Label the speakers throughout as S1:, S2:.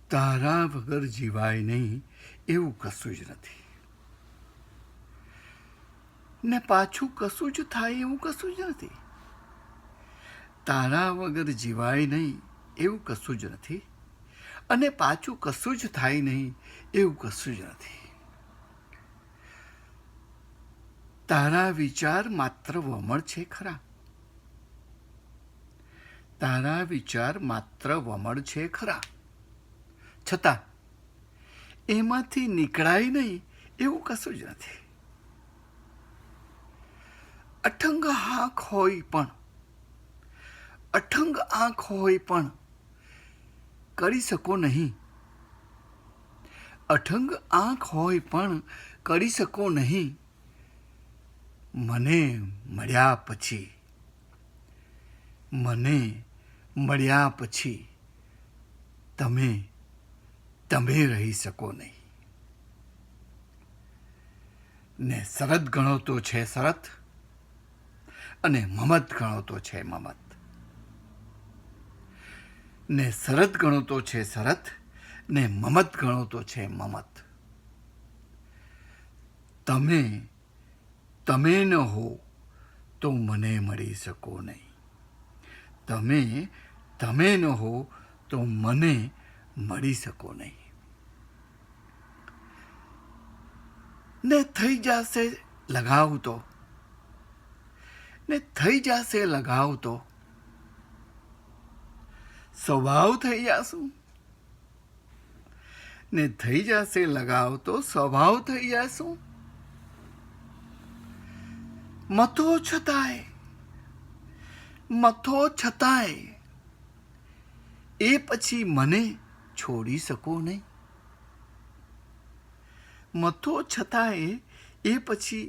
S1: તારા વગર જીવાય નહીં એવું કશું જ નથી, ને પાછું કશું જ થાય એવું કશું જ નથી. તારા વગર જીવાય નહીં એવું કશું જ નથી, અને પાછું કશું જ થાય નહીં એવું કશું જ નથી. તારા વિચાર માત્ર વમળ છે ખરા, તારા વિચાર માત્ર વમળ છે ખરા, છતાં એમાંથી નીકળાય નહીં એવું કશું જ નથી. અઠંગ આંખ હોય પણ, અઠંગ આંખ હોય પણ કરી શકો નહીં, અઠંગ આંખ હોય પણ કરી શકો નહીં. મને મળ્યા પછી, મને મળ્યા પછી તમે તમે રહી શકો નહીં. ને શરત ગણો તો છે શરત, અને મમત ગણો તો છે મમત. ને શરત ગણો તો છે શરત, ને મમત ગણો તો છે મમત. તમે તમે ન હો તો મને મળી શકો નહીં, તમે તમે ન હો તો મને મળી શકો નહીં. ને થઈ જશે લગાવ તો, ને થઈ જશે લગાવ તો સ્વભાવ થઈ જાશું, ને થઈ જશે લગાવ તો સ્વભાવ થઈ જાશું. મથો છતાંય એ પછી મને છોડી શકો નહીં, મથો છતાંય એ પછી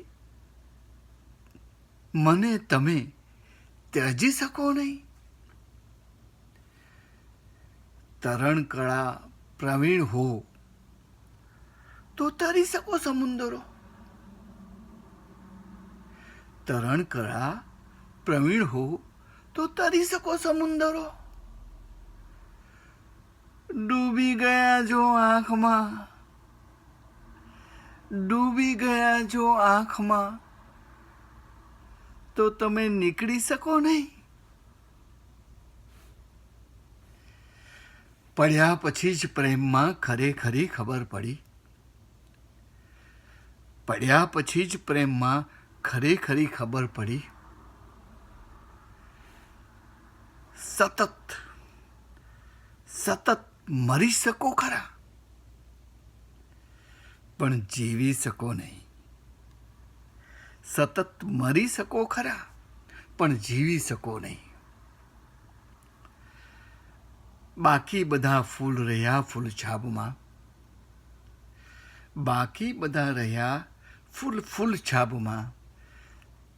S1: મને તમે ત્યજી શકો નહીં. તરણ કળા પ્રવીણ હો તો તરી શકો સમુંદરો, તરણ કળા પ્રવીણ હો તો તરી શકો સમુંદરો. ડૂબી ગયા જો આંખમાં, ડૂબી ગયા જો આંખમાં તો તમે નીકળી શકો નહીં. પડ્યા પછી જ પ્રેમમાં ખરેખરી ખબર પડી, પડ્યા પછી જ પ્રેમમાં ખરેખરી ખબર પડી. સતત સતત મરી શકો ખરા, પણ જીવી શકો નહીં. સતત મરી શકો ખરા, પણ જીવી શકો નહીં. બાકી બધા ફૂલ રહ્યા ફૂલ છાબમાં, બાકી બધા રહ્યા ફૂલ છાબમાં.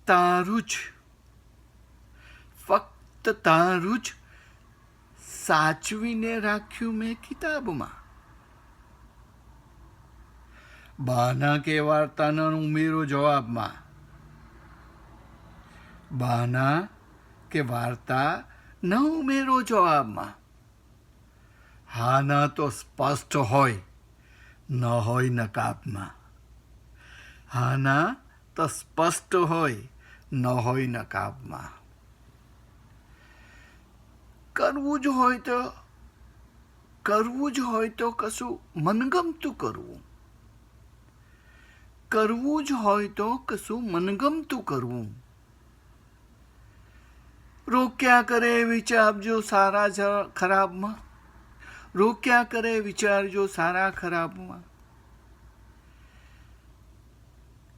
S1: તારું જ, ફક્ત તારું જ સાચવીને રાખ્યું મેં કિતાબમાં. બહાના કે વાર્તાનો ઉમેરો જવાબમાં, બહાના કે વાર્તા ન ઉમેરો જવાબમાં. હા ના તો સ્પષ્ટ હોય, ન હોય નકાબમાં. હા ના તો સ્પષ્ટ હોય, ન હોય નકાબમાં. કરવું જ હોય તો કશું મનગમતું કરવું, કરવું જ હોય તો કશું મનગમતું કરવું. રોક્યા કરે વિચારજો સારા ખરાબમાં, રોક્યા કરે વિચારજો સારા ખરાબમાં.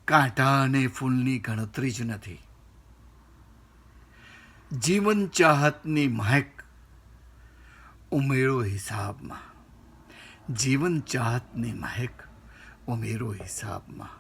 S1: કાંટા અને ફૂલની ગણતરી જ નથી, જીવન ચાહતની મહેક ઉમેરો હિસાબમાં, જીવન ચાહતની મહેક ઉમેરો હિસાબમાં.